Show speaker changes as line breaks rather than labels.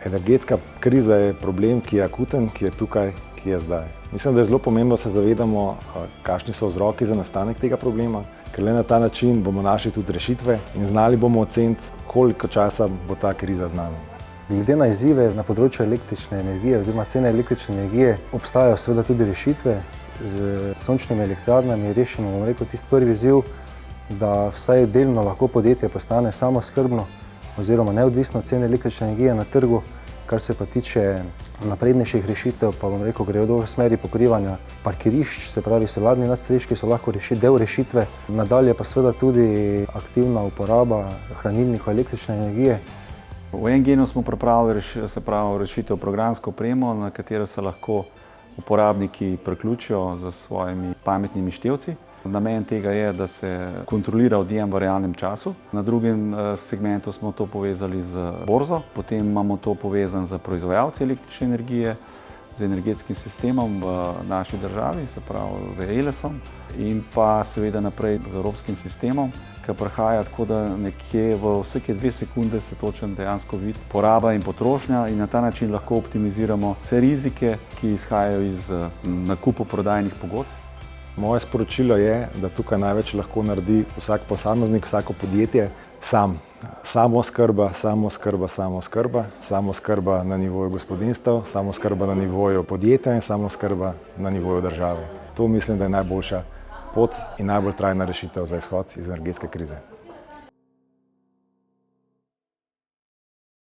Energetska kriza je problem, ki je akuten, ki je tukaj, ki je zdaj. Mislim, da je zelo pomembno, da se zavedamo, kakšni so vzroki za nastanek tega problema, ker le na ta način bomo našli tudi rešitve in znali bomo oceniti, koliko časa bo ta kriza z nami.
Glede na izzive na področju električne energije oziroma cene električne energije obstajajo seveda tudi rešitve. Z sončnimi elektrarnami rešimo, bom rekel, tisti prvi izziv, da vsaj delno lahko podjetje postane samooskrbno oziroma neodvisno od cene električne energije na trgu. Kar se pa tiče naprednejših rešitev, pa bom rekel, gredo v smeri pokrivanja parkirišč, se pravi solarni nadstreški so lahko del rešitve. Nadalje pa seveda tudi aktivna uporaba hranilnikov električne energije.
V Engenu smo pripravili rešitev programsko opremo, na katero se lahko uporabniki priključijo z svojimi pametnimi števci. Namen tega je, da se kontrolira odjem v realnem času. Na drugem segmentu smo to povezali z borzo, potem imamo to povezano z proizvajalci električne energije, z energetskim sistemom v naši državi, se pravi z ELES-om in pa seveda naprej z evropskim sistemom, ki prihaja tako, da nekje v vsake 2 sekunde se točno dejansko vidi poraba in potrošnja in na ta način lahko optimiziramo vse rizike, ki izhajajo iz nakupo-prodajnih pogodb.
Moje sporočilo je, da tukaj največ lahko naredi vsak posameznik, vsako podjetje sam. Samooskrba, samooskrba, samooskrba, samooskrba na nivoju gospodinjstev, samooskrba na nivoju podjetja in samooskrba na nivoju države. To mislim, da je najboljša pot in najbolj trajna rešitev za izhod iz energetske krize.